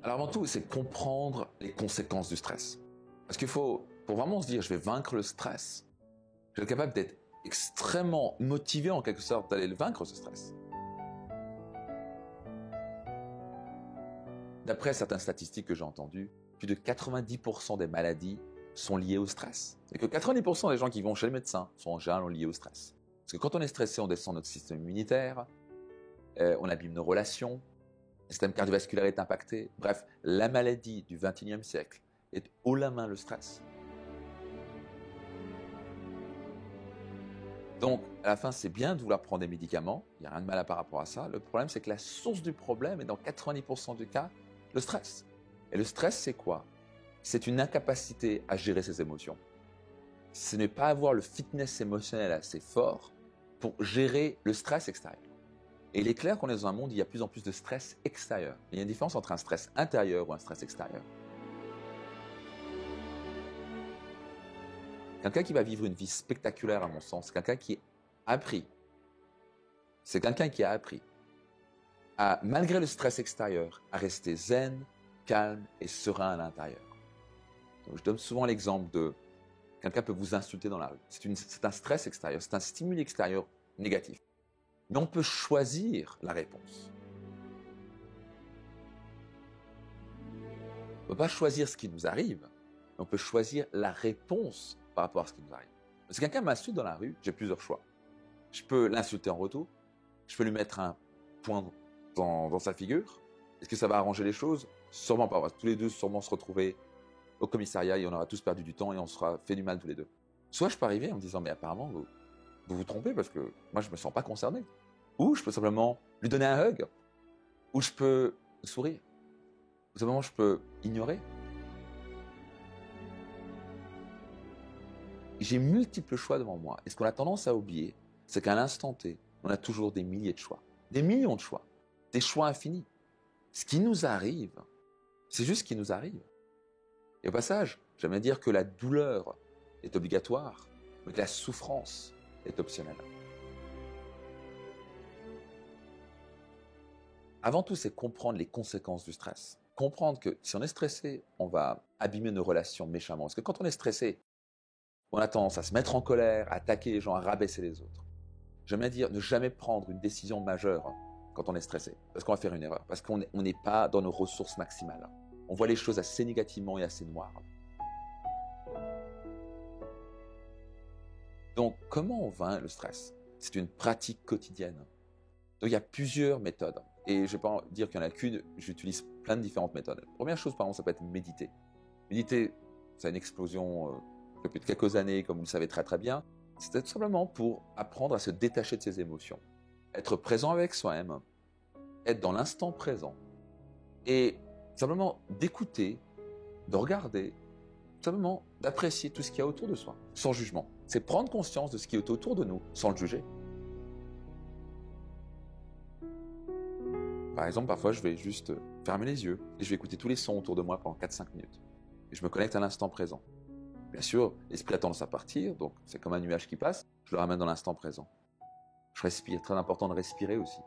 Alors avant tout, c'est comprendre les conséquences du stress. Parce qu'il faut, pour vraiment se dire, je vais vaincre le stress, je vais être capable d'être extrêmement motivé en quelque sorte d'aller le vaincre, ce stress. D'après certaines statistiques que j'ai entendues, plus de 90% des maladies sont liées au stress. Et que 90% des gens qui vont chez le médecin sont en général liés au stress. Parce que quand on est stressé, on descend notre système immunitaire, on abîme nos relations, le système cardiovasculaire est impacté. Bref, la maladie du XXIe siècle est haut la main le stress. Donc, à la fin, c'est bien de vouloir prendre des médicaments, il n'y a rien de mal par rapport à ça. Le problème, c'est que la source du problème est dans 90% du cas, le stress. Et le stress, c'est quoi? C'est une incapacité à gérer ses émotions. Ce n'est pas avoir le fitness émotionnel assez fort pour gérer le stress extérieur. Et il est clair qu'on est dans un monde où il y a de plus en plus de stress extérieur. Il y a une différence entre un stress intérieur ou un stress extérieur. Quelqu'un qui va vivre une vie spectaculaire, à mon sens, c'est quelqu'un qui a appris. C'est quelqu'un qui a appris à, malgré le stress extérieur, à rester zen, calme et serein à l'intérieur. Donc, je donne souvent l'exemple de quelqu'un peut vous insulter dans la rue. C'est un stress extérieur, c'est un stimuli extérieur négatif. Mais on peut choisir la réponse. On ne peut pas choisir ce qui nous arrive, mais on peut choisir la réponse par rapport à ce qui nous arrive. Si quelqu'un m'insulte dans la rue, j'ai plusieurs choix. Je peux l'insulter en retour, je peux lui mettre un poing dans sa figure. Est-ce que ça va arranger les choses? Sûrement pas. On va tous les deux sûrement se retrouver au commissariat et on aura tous perdu du temps et on se sera fait du mal tous les deux. Soit je peux arriver en me disant, mais apparemment, vous vous trompez parce que moi, je ne me sens pas concerné. Ou je peux simplement lui donner un hug. Ou je peux sourire. Ou simplement, je peux ignorer. J'ai multiples choix devant moi. Et ce qu'on a tendance à oublier, c'est qu'à l'instant T, on a toujours des milliers de choix. Des millions de choix. Des choix infinis. Ce qui nous arrive, c'est juste ce qui nous arrive. Et au passage, j'aime dire que la douleur est obligatoire, mais que la souffrance est optionnelle. Avant tout, c'est comprendre les conséquences du stress. Comprendre que si on est stressé, on va abîmer nos relations méchamment. Parce que quand on est stressé, on a tendance à se mettre en colère, à attaquer les gens, à rabaisser les autres. J'aime dire ne jamais prendre une décision majeure quand on est stressé, parce qu'on va faire une erreur, parce qu'on n'est pas dans nos ressources maximales. On voit les choses assez négativement et assez noires. Donc, comment on vainc le stress? C'est une pratique quotidienne. Donc, il y a plusieurs méthodes. Et je ne vais pas dire qu'il n'y en a qu'une, j'utilise plein de différentes méthodes. Première chose, par exemple, ça peut être méditer. Méditer, c'est une explosion depuis quelques années, comme vous le savez très très bien. C'est tout simplement pour apprendre à se détacher de ses émotions. Être présent avec soi-même, être dans l'instant présent. Et simplement d'écouter, de regarder, simplement d'apprécier tout ce qu'il y a autour de soi, sans jugement. C'est prendre conscience de ce qui est autour de nous, sans le juger. Par exemple, parfois, je vais juste fermer les yeux et je vais écouter tous les sons autour de moi pendant 4-5 minutes. Et je me connecte à l'instant présent. Bien sûr, l'esprit a tendance à partir, donc c'est comme un nuage qui passe, je le ramène dans l'instant présent. Je respire, très important de respirer aussi.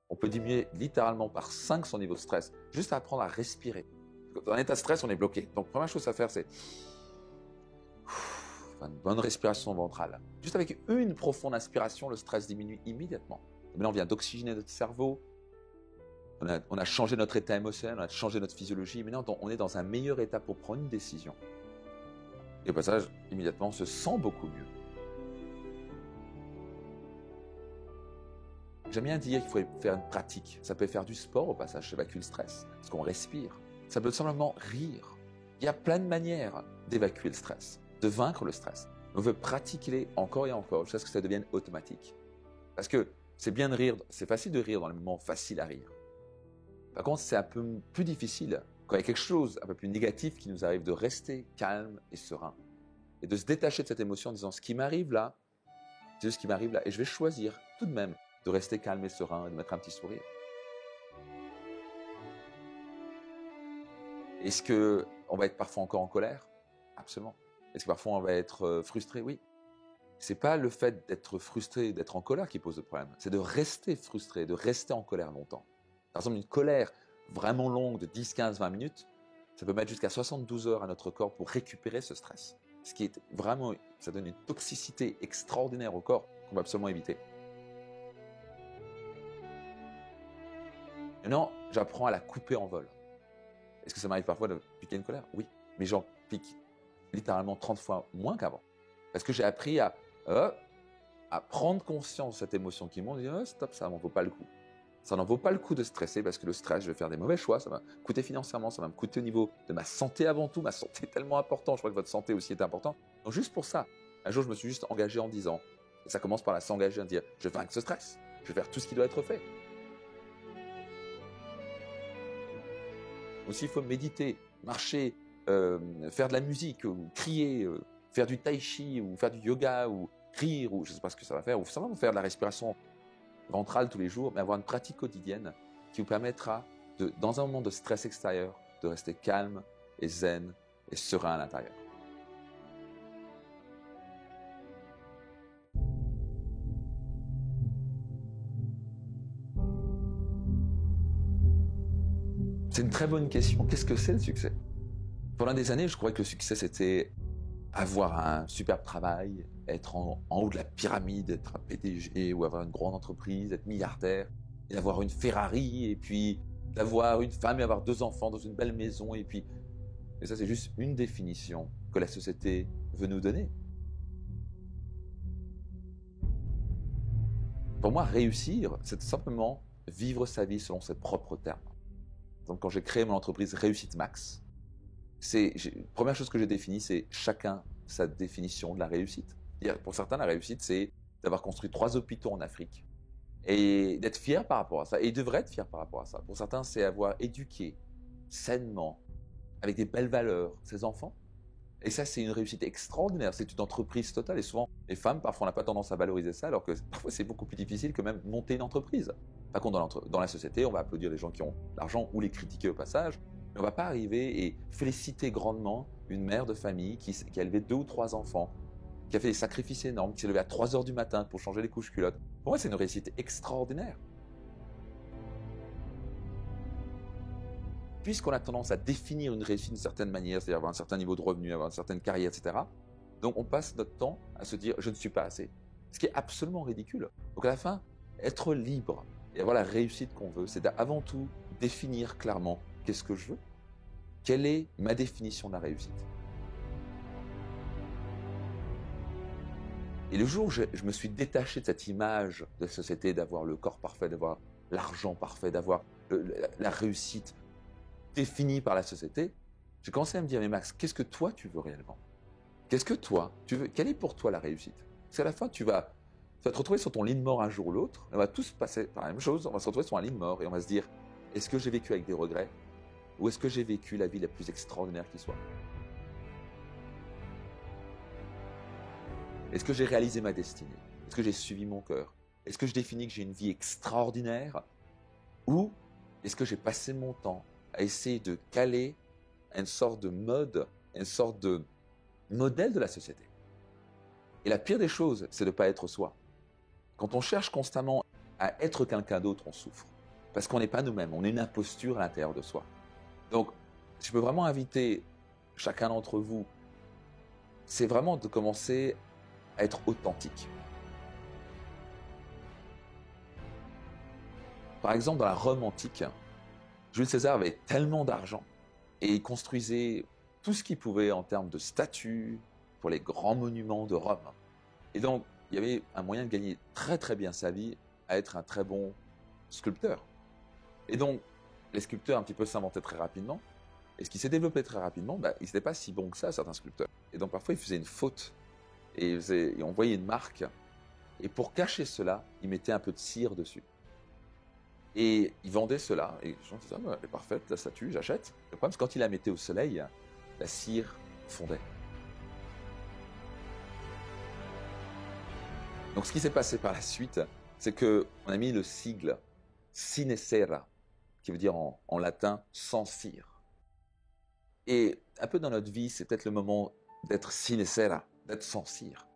On peut diminuer littéralement par 5 son niveau de stress, juste à apprendre à respirer. Dans un état de stress, on est bloqué. Donc, première chose à faire, c'est une bonne respiration ventrale. Juste avec une profonde inspiration, le stress diminue immédiatement. Maintenant, on vient d'oxygéner notre cerveau, on a changé notre état émotionnel, on a changé notre physiologie. Maintenant, on est dans un meilleur état pour prendre une décision. Et au passage, immédiatement, on se sent beaucoup mieux. J'aime bien dire qu'il faut faire une pratique. Ça peut faire du sport au passage, ça évacue le stress, parce qu'on respire. Ça peut simplement rire. Il y a plein de manières d'évacuer le stress, de vaincre le stress. On veut pratiquer encore et encore jusqu'à ce que ça devienne automatique. Parce que c'est bien de rire, c'est facile de rire dans les moments faciles à rire. Par contre, c'est un peu plus difficile quand il y a quelque chose un peu plus négatif qui nous arrive de rester calme et serein. Et de se détacher de cette émotion en disant ce qui m'arrive là, c'est ce qui m'arrive là. Et je vais choisir tout de même de rester calme et serein et de mettre un petit sourire. Est-ce qu'on va être parfois encore en colère? Absolument. Est-ce que parfois on va être frustré? Oui. Ce n'est pas le fait d'être frustré, d'être en colère qui pose le problème. C'est de rester frustré, de rester en colère longtemps. Par exemple, une colère vraiment longue de 10, 15, 20 minutes, ça peut mettre jusqu'à 72 heures à notre corps pour récupérer ce stress. Ce qui est vraiment, ça donne une toxicité extraordinaire au corps qu'on va absolument éviter. Maintenant, j'apprends à la couper en vol. Est-ce que ça m'arrive parfois de piquer une colère? Oui, mais j'en pique littéralement 30 fois moins qu'avant. Parce que j'ai appris à prendre conscience de cette émotion qui monte et dire stop, ça n'en vaut pas le coup. Ça n'en vaut pas le coup de stresser parce que le stress, je vais faire des mauvais choix, ça va me coûter financièrement, ça va me coûter au niveau de ma santé avant tout. Ma santé est tellement importante, je crois que votre santé aussi est importante. Donc juste pour ça, un jour je me suis juste engagé en disant, et ça commence par s'engager à dire, je vais vaincre ce stress, je vais faire tout ce qui doit être fait. Aussi, il faut méditer, marcher, faire de la musique, ou crier, faire du tai chi, ou faire du yoga, ou rire, ou je ne sais pas ce que ça va faire, ou simplement faire de la respiration ventrale tous les jours, mais avoir une pratique quotidienne qui vous permettra, dans un moment de stress extérieur, de rester calme et zen et serein à l'intérieur. C'est une très bonne question. Qu'est-ce que c'est le succès? Pendant des années, je croyais que le succès, c'était avoir un superbe travail, être en haut de la pyramide, être un PDG ou avoir une grande entreprise, être milliardaire, et d'avoir une Ferrari, et puis d'avoir une femme et avoir 2 enfants dans une belle maison, et ça, c'est juste une définition que la société veut nous donner. Pour moi, réussir, c'est simplement vivre sa vie selon ses propres termes. Donc, quand j'ai créé mon entreprise Réussite Max, première chose que j'ai définie, c'est chacun sa définition de la réussite. Pour certains, la réussite, c'est d'avoir construit 3 hôpitaux en Afrique et d'être fier par rapport à ça. Et ils devraient être fiers par rapport à ça. Pour certains, c'est avoir éduqué sainement, avec des belles valeurs, ses enfants. Et ça, c'est une réussite extraordinaire. C'est une entreprise totale. Et souvent, les femmes, parfois, on n'a pas tendance à valoriser ça, alors que parfois, c'est beaucoup plus difficile que même monter une entreprise. Par contre, dans la société, on va applaudir les gens qui ont l'argent ou les critiquer au passage. Mais on ne va pas arriver et féliciter grandement une mère de famille qui a élevé 2 ou 3 enfants, qui a fait des sacrifices énormes, qui s'est levée à 3 heures du matin pour changer les couches culottes. Pour moi, c'est une réussite extraordinaire. Puisqu'on a tendance à définir une réussite d'une certaine manière, c'est-à-dire avoir un certain niveau de revenu, avoir une certaine carrière, etc., donc on passe notre temps à se dire « je ne suis pas assez ». Ce qui est absolument ridicule. Donc à la fin, être libre et avoir la réussite qu'on veut, c'est avant tout définir clairement qu'est-ce que je veux, quelle est ma définition de la réussite. Et le jour où je me suis détaché de cette image de la société, d'avoir le corps parfait, d'avoir l'argent parfait, d'avoir la réussite définie par la société, j'ai commencé à me dire, mais Max, qu'est-ce que toi tu veux réellement? Qu'est-ce que toi tu veux? Quelle est pour toi la réussite? Parce qu'à la fin, tu vas te retrouver sur ton lit de mort un jour ou l'autre, on va tous passer par la même chose, on va se retrouver sur un lit de mort et on va se dire, est-ce que j'ai vécu avec des regrets ou est-ce que j'ai vécu la vie la plus extraordinaire qui soit? Est-ce que j'ai réalisé ma destinée? Est-ce que j'ai suivi mon cœur? Est-ce que je définis que j'ai une vie extraordinaire? Ou est-ce que j'ai passé mon temps à essayer de caler une sorte de mode, une sorte de modèle de la société? Et la pire des choses, c'est de ne pas être soi. Quand on cherche constamment à être quelqu'un d'autre, on souffre. Parce qu'on n'est pas nous-mêmes, on est une imposture à l'intérieur de soi. Donc, je peux vraiment inviter chacun d'entre vous, c'est vraiment de commencer à être authentique. Par exemple, dans la Rome antique, Jules César avait tellement d'argent et il construisait tout ce qu'il pouvait en termes de statues pour les grands monuments de Rome. Et donc, il y avait un moyen de gagner très très bien sa vie à être un très bon sculpteur. Et donc, les sculpteurs un petit peu s'inventaient très rapidement. Et ce qui s'est développé très rapidement, ils n'étaient pas si bons que ça, certains sculpteurs. Et donc, parfois, ils faisaient une faute. Et on voyait une marque. Et pour cacher cela, ils mettaient un peu de cire dessus. Et ils vendaient cela. Et les gens disaient, elle est parfaite, la statue, j'achète. Le problème, c'est que quand ils la mettaient au soleil, la cire fondait. Donc, ce qui s'est passé par la suite, c'est qu'on a mis le sigle sine cera, qui veut dire en latin sans cire. Et un peu dans notre vie, c'est peut-être le moment d'être sine cera, d'être sans cire.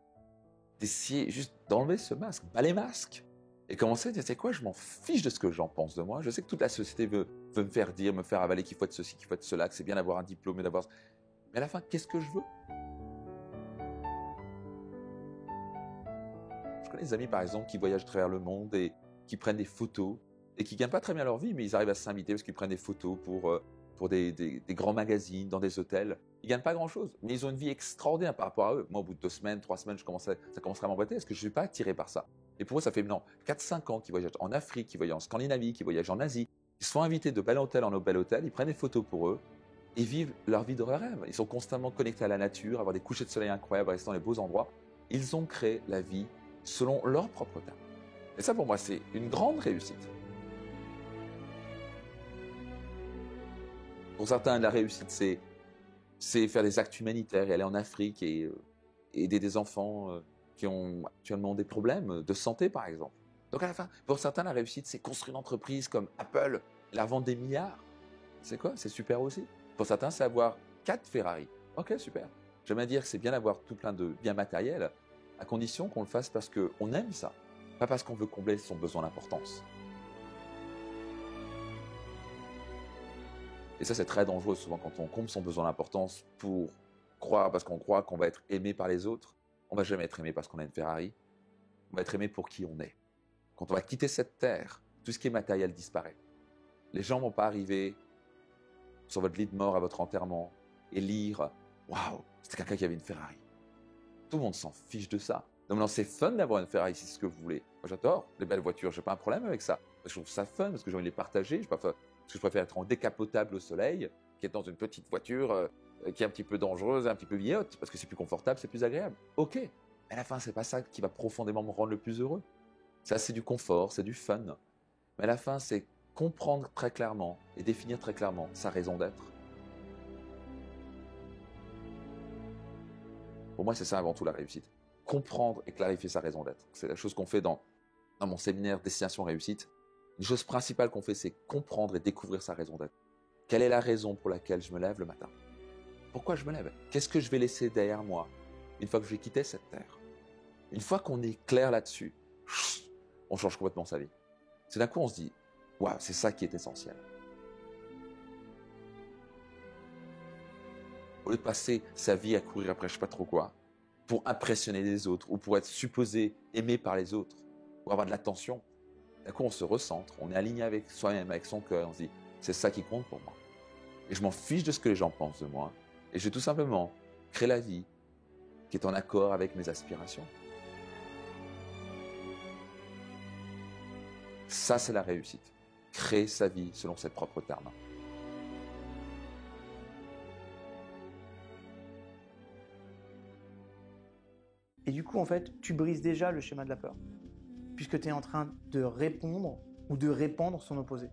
D'essayer juste d'enlever ce masque, les masques. Et commencer à dire, c'est quoi, je m'en fiche de ce que les gens pensent de moi. Je sais que toute la société veut me faire dire, me faire avaler qu'il faut être ceci, qu'il faut être cela, que c'est bien d'avoir un diplôme et d'avoir... Mais à la fin, qu'est-ce que je veux? Je connais des amis, par exemple, qui voyagent à travers le monde et qui prennent des photos et qui ne gagnent pas très bien leur vie, mais ils arrivent à s'inviter parce qu'ils prennent des photos pour des grands magazines, dans des hôtels. Ils ne gagnent pas grand-chose, mais ils ont une vie extraordinaire par rapport à eux. Moi, au bout de 2 semaines, 3 semaines, ça commencerait à m'embêter parce que je ne suis pas attiré par ça. Et pour eux, ça fait maintenant 4-5 ans qu'ils voyagent en Afrique, qu'ils voyagent en Scandinavie, qu'ils voyagent en Asie. Ils se font inviter de bel hôtel en bel hôtel, ils prennent des photos pour eux et vivent leur vie de rêve. Ils sont constamment connectés à la nature, avoir des couchers de soleil incroyables, rester dans les beaux endroits. Ils ont créé la vie selon leur propre terme. Et ça, pour moi, c'est une grande réussite. Pour certains, la réussite, c'est faire des actes humanitaires et aller en Afrique et aider des enfants qui ont actuellement des problèmes de santé, par exemple. Donc à la fin, pour certains, la réussite, c'est construire une entreprise comme Apple, la vendre des milliards. C'est quoi? C'est super aussi. Pour certains, c'est avoir 4 Ferrari. Ok, super. J'aime bien dire que c'est bien d'avoir tout plein de biens matériels, à condition qu'on le fasse parce qu'on aime ça, pas parce qu'on veut combler son besoin d'importance. Et ça, c'est très dangereux souvent quand on comble son besoin d'importance parce qu'on croit qu'on va être aimé par les autres. On ne va jamais être aimé parce qu'on a une Ferrari. On va être aimé pour qui on est. Quand on va quitter cette terre, tout ce qui est matériel disparaît. Les gens ne vont pas arriver sur votre lit de mort à votre enterrement et lire « Waouh, c'était quelqu'un qui avait une Ferrari ». Tout le monde s'en fiche de ça. Donc non, c'est fun d'avoir une Ferrari si c'est ce que vous voulez. Moi, j'adore les belles voitures, j'ai pas un problème avec ça. Je trouve ça fun parce que j'ai envie de les partager. Parce que je préfère être en décapotable au soleil qu'être dans une petite voiture qui est un petit peu dangereuse, un petit peu vieillotte, parce que c'est plus confortable, c'est plus agréable. Ok, mais à la fin, c'est pas ça qui va profondément me rendre le plus heureux. Ça, c'est du confort, c'est du fun. Mais à la fin, c'est comprendre très clairement et définir très clairement sa raison d'être. Pour moi, c'est ça avant tout la réussite. Comprendre et clarifier sa raison d'être. C'est la chose qu'on fait dans mon séminaire Destination Réussite. Une chose principale qu'on fait, c'est comprendre et découvrir sa raison d'être. Quelle est la raison pour laquelle je me lève le matin? Pourquoi je me lève? Qu'est-ce que je vais laisser derrière moi une fois que je vais quitter cette terre? Une fois qu'on est clair là-dessus, on change complètement sa vie. C'est d'un coup, on se dit, waouh, c'est ça qui est essentiel. Au lieu de passer sa vie à courir après je sais pas trop quoi, pour impressionner les autres ou pour être supposé aimé par les autres ou avoir de l'attention, d'un coup on se recentre, on est aligné avec soi-même, avec son cœur, on se dit c'est ça qui compte pour moi. Et je m'en fiche de ce que les gens pensent de moi et je vais tout simplement créer la vie qui est en accord avec mes aspirations. Ça, c'est la réussite. Créer sa vie selon ses propres termes. Et du coup, en fait, tu brises déjà le schéma de la peur, puisque tu es en train de répondre ou de répandre son opposé.